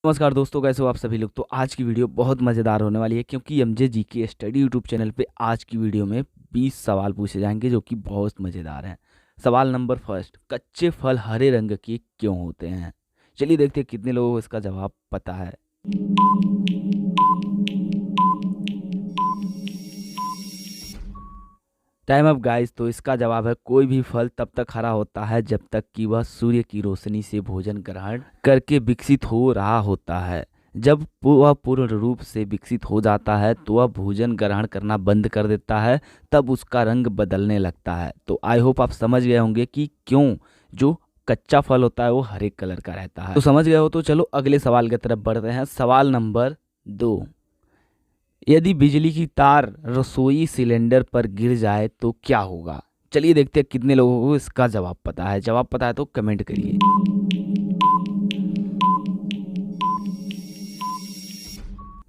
नमस्कार दोस्तों, कैसे हो आप सभी लोग। तो आज की वीडियो बहुत मज़ेदार होने वाली है क्योंकि एमजे जी के स्टडी यूट्यूब चैनल पे आज की वीडियो में 20 सवाल पूछे जाएंगे जो कि बहुत मज़ेदार हैं। सवाल नंबर फर्स्ट, कच्चे फल हरे रंग के क्यों होते हैं? चलिए देखते हैं कितने लोगों को इसका जवाब पता है। Time up guys. तो इसका जवाब है, कोई भी फल तब तक हरा होता है जब तक कि वह सूर्य की रोशनी से भोजन ग्रहण करके विकसित हो रहा होता है। जब वह पूर्ण रूप से विकसित हो जाता है तो वह भोजन ग्रहण करना बंद कर देता है, तब उसका रंग बदलने लगता है। तो आई होप आप समझ गए होंगे कि क्यों जो कच्चा फल होता है वो हरे कलर का रहता है। तो समझ गए हो तो चलो अगले सवाल की तरफ बढ़ते हैं। सवाल नंबर 2, यदि बिजली की तार रसोई सिलेंडर पर गिर जाए तो क्या होगा? चलिए देखते हैं कितने लोगों को इसका जवाब पता है। जवाब पता है तो कमेंट करिए।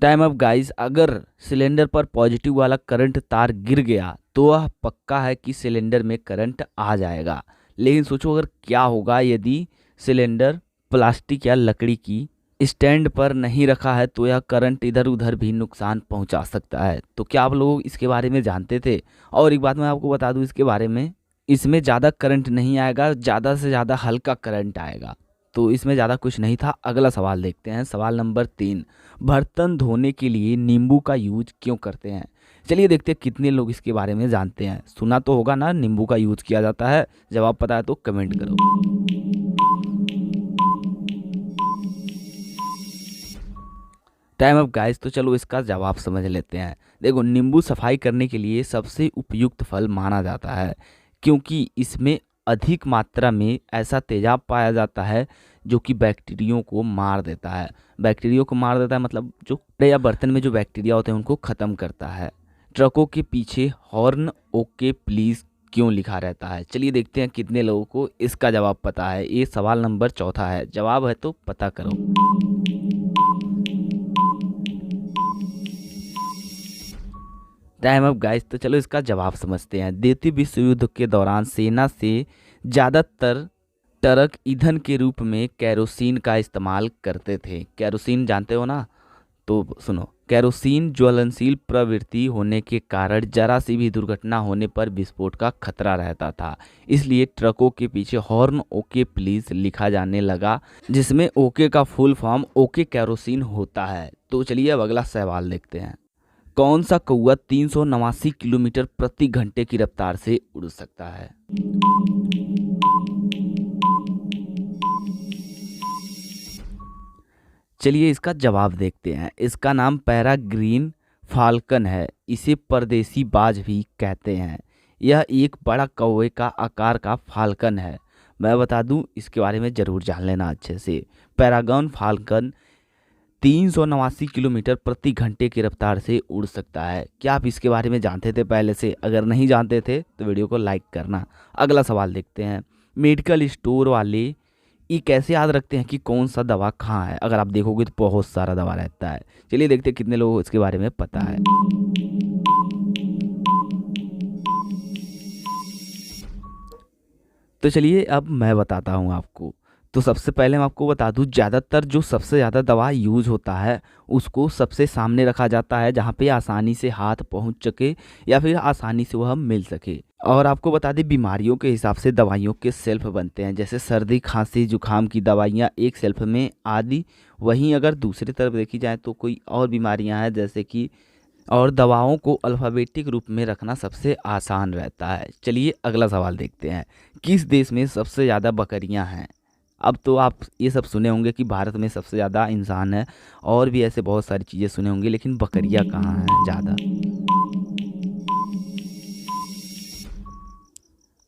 Time up guys. अगर सिलेंडर पर पॉजिटिव वाला करंट तार गिर गया तो वह पक्का है कि सिलेंडर में करंट आ जाएगा। लेकिन सोचो अगर क्या होगा यदि सिलेंडर प्लास्टिक या लकड़ी की स्टैंड पर नहीं रखा है तो यह करंट इधर उधर भी नुकसान पहुंचा सकता है। तो क्या आप लोग इसके बारे में जानते थे? और एक बात मैं आपको बता दूं इसके बारे में, इसमें ज़्यादा करंट नहीं आएगा, ज़्यादा से ज़्यादा हल्का करंट आएगा। तो इसमें ज़्यादा कुछ नहीं था। अगला सवाल देखते हैं। सवाल नंबर 3, बर्तन धोने के लिए नींबू का यूज क्यों करते हैं? चलिए देखते हैं कितने लोग इसके बारे में जानते हैं। सुना तो होगा ना नींबू का यूज किया जाता है। जवाब पता है तो कमेंट करो। Time up guys. तो चलो इसका जवाब समझ लेते हैं। देखो, नींबू सफाई करने के लिए सबसे उपयुक्त फल माना जाता है क्योंकि इसमें अधिक मात्रा में ऐसा तेजाब पाया जाता है जो कि बैक्टीरिया को मार देता है। बैक्टीरिया को मार देता है मतलब जो कपड़े या बर्तन में जो बैक्टीरिया होते हैं उनको ख़त्म करता है। ट्रकों के पीछे हॉर्न ओके प्लीज़ क्यों लिखा रहता है? चलिए देखते हैं कितने लोगों को इसका जवाब पता है। ये सवाल नंबर चौथा है। जवाब है तो पता करो। Time up guys. तो चलो इसका जवाब समझते हैं। द्वितीय विश्व युद्ध के दौरान सेना से ज़्यादातर ट्रक ईंधन के रूप में कैरोसिन का इस्तेमाल करते थे। कैरोसिन जानते हो ना? तो सुनो, कैरोसिन ज्वलनशील प्रवृत्ति होने के कारण जरा सी भी दुर्घटना होने पर विस्फोट का खतरा रहता था। इसलिए ट्रकों के पीछे हॉर्न ओके प्लीज लिखा जाने लगा, जिसमें ओके का फुल फॉर्म ओके कैरोसिन होता है। तो चलिए अब अगला सवाल देखते हैं। कौन सा कौवा 389 किलोमीटर प्रति घंटे की रफ्तार से उड़ सकता है? चलिए इसका जवाब देखते हैं। इसका नाम पैराग्रीन फाल्कन है। इसे परदेसी बाज भी कहते हैं। यह एक बड़ा कौवे का आकार का फाल्कन है। मैं बता दूं इसके बारे में ज़रूर जान लेना अच्छे से। पैरागन फाल्कन 389 किलोमीटर प्रति घंटे की रफ्तार से उड़ सकता है। क्या आप इसके बारे में जानते थे पहले से? अगर नहीं जानते थे तो वीडियो को लाइक करना। अगला सवाल देखते हैं। मेडिकल स्टोर वाले ये कैसे याद रखते हैं कि कौन सा दवा कहाँ है? अगर आप देखोगे तो बहुत सारा दवा रहता है। चलिए देखते हैं कितने लोगों को इसके बारे में पता है। तो चलिए अब मैं बताता हूँ आपको। तो सबसे पहले मैं आपको बता दूँ, ज़्यादातर जो सबसे ज़्यादा दवा यूज होता है उसको सबसे सामने रखा जाता है जहाँ पे आसानी से हाथ पहुँच सके या फिर आसानी से वह मिल सके। और आपको बता दें, बीमारियों के हिसाब से दवाइयों के शेल्फ बनते हैं। जैसे सर्दी खांसी जुकाम की दवाइयाँ एक शेल्फ में आदि। वहीं अगर दूसरी तरफ देखी जाए तो कोई और बीमारियाँ हैं जैसे कि, और दवाओं को अल्फ़ाबेटिक रूप में रखना सबसे आसान रहता है। चलिए अगला सवाल देखते हैं। किस देश में सबसे ज़्यादा बकरियां हैं? अब तो आप ये सब सुने होंगे कि भारत में सबसे ज़्यादा इंसान है, और भी ऐसे बहुत सारी चीज़ें सुने होंगे, लेकिन बकरियां कहाँ हैं ज़्यादा?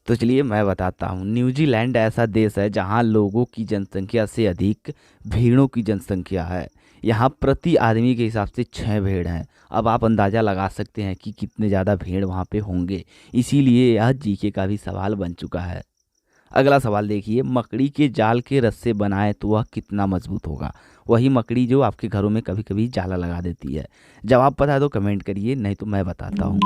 तो चलिए मैं बताता हूँ। न्यूजीलैंड ऐसा देश है जहाँ लोगों की जनसंख्या से अधिक भेड़ों की जनसंख्या है। यहाँ प्रति आदमी के हिसाब से 6 भेड़ हैं। अब आप अंदाज़ा लगा सकते हैं कि कितने ज़्यादा भेड़ वहाँ पे होंगे। इसीलिए यह जीके का भी सवाल बन चुका है। अगला सवाल देखिए। मकड़ी के जाल के रस्से बनाए तो वह कितना मजबूत होगा? वही मकड़ी जो आपके घरों में कभी कभी जाला लगा देती है। जवाब पता है तो कमेंट करिए, नहीं तो मैं बताता हूँ।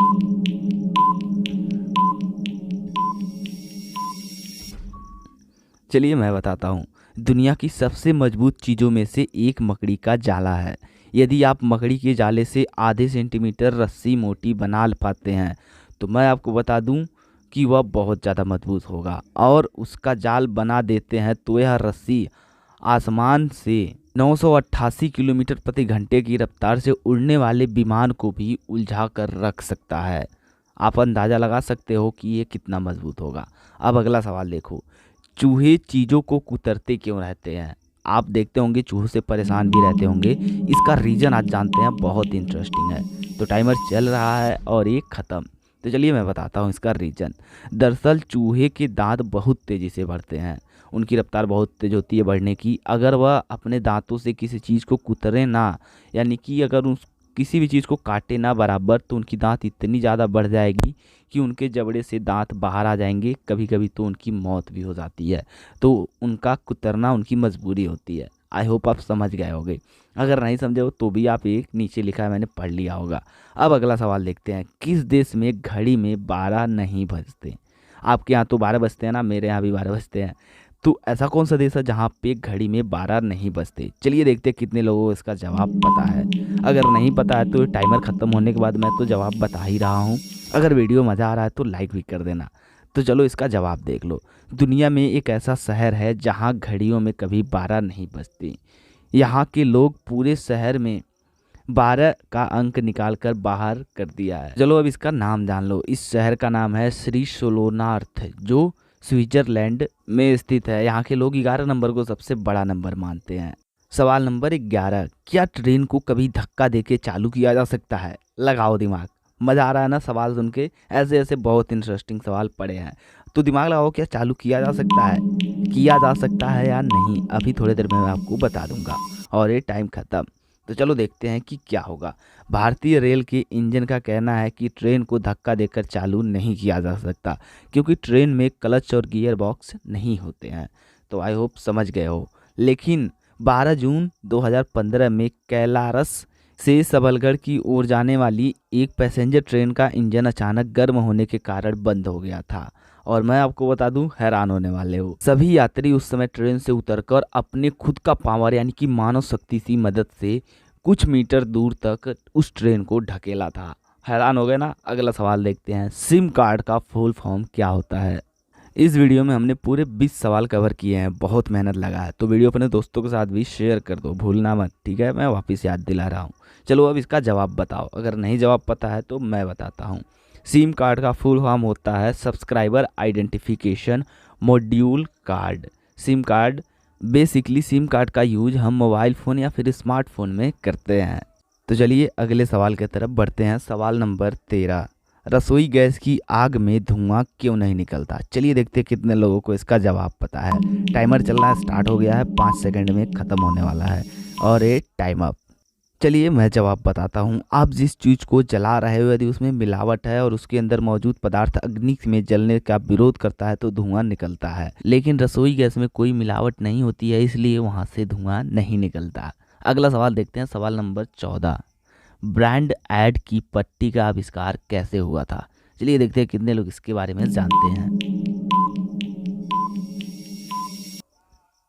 चलिए मैं बताता हूँ। दुनिया की सबसे मजबूत चीज़ों में से एक मकड़ी का जाला है। यदि आप मकड़ी के जाले से आधे सेंटीमीटर रस्सी मोटी बना पाते हैं तो मैं आपको बता दूं कि वह बहुत ज़्यादा मजबूत होगा, और उसका जाल बना देते हैं तो यह रस्सी आसमान से 988 किलोमीटर प्रति घंटे की रफ्तार से उड़ने वाले विमान को भी उलझा कर रख सकता है। आप अंदाज़ा लगा सकते हो कि ये कितना मजबूत होगा। अब अगला सवाल देखो, चूहे चीज़ों को कुतरते क्यों रहते हैं? आप देखते होंगे चूहों से परेशान भी रहते होंगे। इसका रीज़न आज जानते हैं, बहुत इंटरेस्टिंग है। तो टाइमर चल रहा है और ये ख़त्म। तो चलिए मैं बताता हूँ इसका रीज़न। दरअसल चूहे के दांत बहुत तेज़ी से बढ़ते हैं, उनकी रफ्तार बहुत तेज़ होती है बढ़ने की। अगर वह अपने दांतों से किसी चीज़ को कुतरे ना, यानी कि अगर उस किसी भी चीज़ को काटे ना बराबर, तो उनकी दांत इतनी ज़्यादा बढ़ जाएगी कि उनके जबड़े से दांत बाहर आ जाएंगे। कभी कभी तो उनकी मौत भी हो जाती है। तो उनका कुतरना उनकी मजबूरी होती है। आई होप आप समझ गए होंगे। अगर नहीं समझे हो तो भी आप एक नीचे लिखा है, मैंने पढ़ लिया होगा। अब अगला सवाल देखते हैं, किस देश में घड़ी में 12 नहीं बजते? आपके यहाँ तो 12 बजते हैं ना, मेरे यहाँ भी 12 बजते हैं। तो ऐसा कौन सा देश है जहाँ पे घड़ी में 12 नहीं बजते? चलिए देखते हैं कितने लोगों को इसका जवाब पता है। अगर नहीं पता है तो टाइमर ख़त्म होने के बाद मैं तो जवाब बता ही रहा हूँ। अगर वीडियो मज़ा आ रहा है तो लाइक भी कर देना। तो चलो इसका जवाब देख लो। दुनिया में एक ऐसा शहर है जहाँ घड़ियों में कभी 12 नहीं बजती। यहाँ के लोग पूरे शहर में 12 का अंक निकाल कर बाहर कर दिया है। चलो अब इसका नाम जान लो। इस शहर का नाम है श्री सोलोनार्थ, जो स्विट्जरलैंड में स्थित है। यहाँ के लोग 11 नंबर को सबसे बड़ा नंबर मानते हैं। सवाल नंबर 11, क्या ट्रेन को कभी धक्का देके चालू किया जा सकता है? लगाओ दिमाग। मज़ा आ रहा है ना सवाल सुन के? ऐसे ऐसे बहुत इंटरेस्टिंग सवाल पड़े हैं, तो दिमाग लगाओ। क्या चालू किया जा सकता है? किया जा सकता है या नहीं, अभी थोड़ी देर में मैं आपको बता दूंगा। और ये टाइम ख़त्म। तो चलो देखते हैं कि क्या होगा। भारतीय रेल के इंजन का कहना है कि ट्रेन को धक्का देकर चालू नहीं किया जा सकता, क्योंकि ट्रेन में क्लच और गियर बॉक्स नहीं होते हैं। तो आई होप समझ गए हो। लेकिन 12 जून 2015 में कैलारस से सबलगढ़ की ओर जाने वाली एक पैसेंजर ट्रेन का इंजन अचानक गर्म होने के कारण बंद हो गया था। और मैं आपको बता दूं, हैरान होने वाले हो, सभी यात्री उस समय ट्रेन से उतरकर अपने खुद का पावर यानी कि मानव शक्ति की मदद से कुछ मीटर दूर तक उस ट्रेन को ढकेला था। हैरान हो गए ना? अगला सवाल देखते हैं, सिम कार्ड का फुल फॉर्म क्या होता है? इस वीडियो में हमने पूरे 20 सवाल कवर किए हैं, बहुत मेहनत लगा है। तो वीडियो अपने दोस्तों के साथ भी शेयर कर दो, भूलना मत, ठीक है? मैं वापस याद दिला रहा हूँ। चलो अब इसका जवाब बताओ। अगर नहीं जवाब पता है तो मैं बताता हूँ। सिम कार्ड का फुल फॉर्म होता है subscriber identification module card. SIM card basically SIM card का यूज हम मोबाइल फ़ोन या फिर स्मार्टफोन में करते हैं। तो चलिए अगले सवाल की तरफ बढ़ते हैं। सवाल नंबर 13, रसोई गैस की आग में धुआं क्यों नहीं निकलता? चलिए देखते हैं कितने लोगों को इसका जवाब पता है। टाइमर चल रहा है, स्टार्ट हो गया है, 5 सेकंड में ख़त्म होने वाला है। और ये टाइम अप। चलिए मैं जवाब बताता हूँ। आप जिस चीज़ को जला रहे हो, यदि उसमें मिलावट है और उसके अंदर मौजूद पदार्थ अग्नि में जलने का विरोध करता है तो धुआं निकलता है। लेकिन रसोई गैस में कोई मिलावट नहीं होती है, इसलिए वहाँ से धुआं नहीं निकलता। अगला सवाल देखते हैं। सवाल नंबर 14, ब्रांड ऐड की पट्टी का आविष्कार कैसे हुआ था? चलिए देखते हैं कितने लोग इसके बारे में जानते हैं।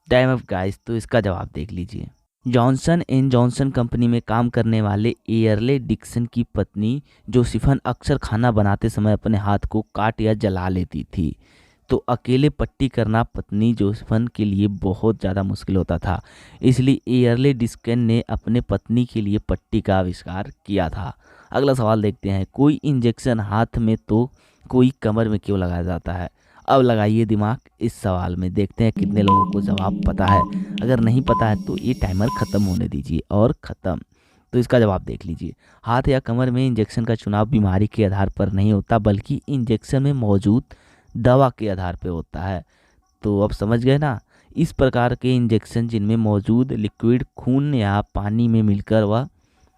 Time of guys. तो इसका जवाब देख लीजिए। जॉनसन एंड जॉनसन कंपनी में काम करने वाले एयरले डिक्सन की पत्नी जोसिफन अक्सर खाना बनाते समय अपने हाथ को काट या जला लेती थी। तो अकेले पट्टी करना पत्नी जोसेफन के लिए बहुत ज़्यादा मुश्किल होता था, इसलिए एयरले डिक्सन ने अपने पत्नी के लिए पट्टी का आविष्कार किया था। अगला सवाल देखते हैं। कोई इंजेक्शन हाथ में तो कोई कमर में क्यों लगाया जाता है? अब लगाइए दिमाग इस सवाल में, देखते हैं कितने लोगों को जवाब पता है। अगर नहीं पता है तो ये टाइमर ख़त्म होने दीजिए। और ख़त्म। तो इसका जवाब देख लीजिए। हाथ या कमर में इंजेक्शन का चुनाव बीमारी के आधार पर नहीं होता, बल्कि इंजेक्शन में मौजूद दवा के आधार पर होता है। तो अब समझ गए ना? इस प्रकार के इंजेक्शन जिनमें मौजूद लिक्विड खून या पानी में मिलकर वह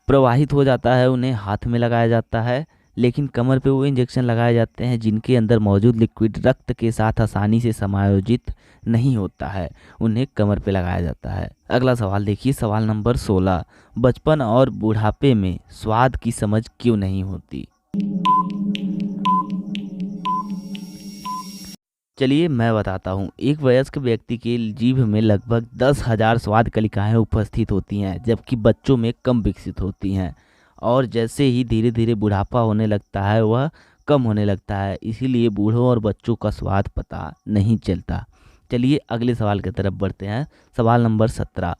प्रवाहित हो जाता है, उन्हें हाथ में लगाया जाता है। लेकिन कमर पे वो इंजेक्शन लगाए जाते हैं जिनके अंदर मौजूद लिक्विड रक्त के साथ आसानी से समायोजित नहीं होता है, उन्हें कमर पे लगाया जाता है। अगला सवाल देखिए। सवाल नंबर 16, बचपन और बुढ़ापे में स्वाद की समझ क्यों नहीं होती? चलिए मैं बताता हूँ। एक वयस्क व्यक्ति के जीभ में लगभग 10,000 स्वाद कलिकाएँ उपस्थित होती हैं, जबकि बच्चों में कम विकसित होती हैं। और जैसे ही धीरे धीरे बुढ़ापा होने लगता है वह कम होने लगता है, इसीलिए बूढ़ों और बच्चों का स्वाद पता नहीं चलता। चलिए अगले सवाल की तरफ बढ़ते हैं। सवाल नंबर 17,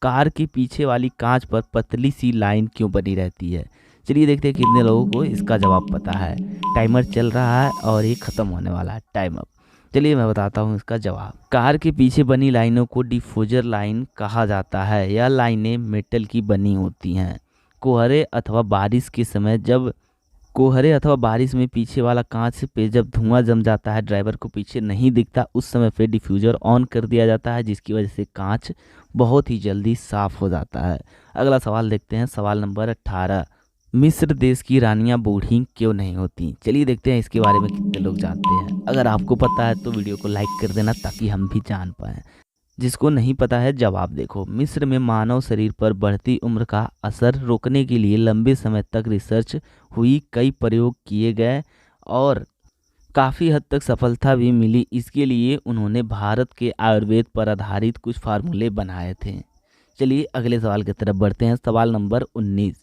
कार के पीछे वाली कांच पर पतली सी लाइन क्यों बनी रहती है? चलिए देखते हैं कितने लोगों को इसका जवाब पता है। टाइमर चल रहा है और ये ख़त्म होने वाला है, टाइम अप। चलिए मैं बताता हूँ इसका जवाब। कार के पीछे बनी लाइनों को डिफ्यूजर लाइन कहा जाता है। यह लाइनें मेटल की बनी होती हैं। कोहरे अथवा बारिश में पीछे वाला कांच पे जब धुआं जम जाता है, ड्राइवर को पीछे नहीं दिखता, उस समय पे डिफ्यूजर ऑन कर दिया जाता है, जिसकी वजह से कांच बहुत ही जल्दी साफ हो जाता है। अगला सवाल देखते हैं। सवाल नंबर 18, मिस्र देश की रानियां बूढ़ी क्यों नहीं होती? चलिए देखते हैं इसके बारे में कितने लोग जानते हैं। अगर आपको पता है तो वीडियो को लाइक कर देना ताकि हम भी जान पाएँ। जिसको नहीं पता है जवाब देखो। मिस्र में मानव शरीर पर बढ़ती उम्र का असर रोकने के लिए लंबे समय तक रिसर्च हुई, कई प्रयोग किए गए और काफ़ी हद तक सफलता भी मिली। इसके लिए उन्होंने भारत के आयुर्वेद पर आधारित कुछ फार्मूले बनाए थे। चलिए अगले सवाल की तरफ बढ़ते हैं। सवाल नंबर 19,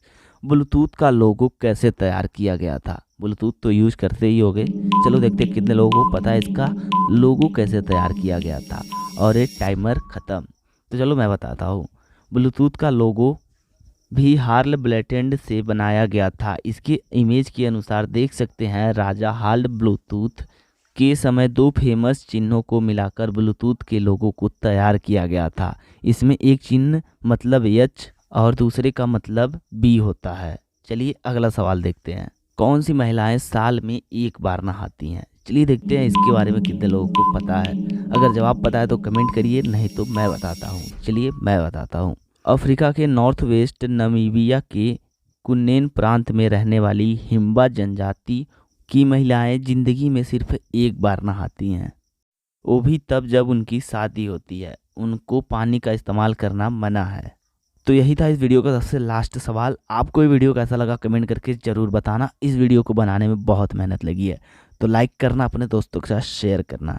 ब्लूटूथ का लोगो कैसे तैयार किया गया था? ब्लूटूथ तो यूज करते ही होगे। चलो देखते हैं कितने लोगों को पता है इसका लोगो कैसे तैयार किया गया था। और ये टाइमर ख़त्म। तो चलो मैं बताता हूँ। ब्लूटूथ का लोगो भी हार्ल ब्लैटेंड से बनाया गया था। इसके इमेज के अनुसार देख सकते हैं, राजा हार्ल ब्लूटूथ के समय दो फेमस चिन्हों को मिलाकर ब्लूटूथ के लोगो को तैयार किया गया था। इसमें एक चिन्ह मतलब एच और दूसरे का मतलब बी होता है। चलिए अगला सवाल देखते हैं। कौन सी महिलाएं साल में एक बार नहाती हैं? चलिए देखते हैं इसके बारे में कितने लोगों को पता है। अगर जवाब पता है तो कमेंट करिए, नहीं तो मैं बताता हूँ। चलिए मैं बताता हूँ। अफ्रीका के नॉर्थ वेस्ट नमीबिया के कुन्नेन प्रांत में रहने वाली हिम्बा जनजाति की महिलाएं जिंदगी में सिर्फ एक बार नहाती हैं, वो भी तब जब उनकी शादी होती है। उनको पानी का इस्तेमाल करना मना है। तो यही था इस वीडियो का सबसे लास्ट सवाल। आपको ये वीडियो कैसा लगा कमेंट करके ज़रूर बताना। इस वीडियो को बनाने में बहुत मेहनत लगी है, तो लाइक करना, अपने दोस्तों के साथ शेयर करना।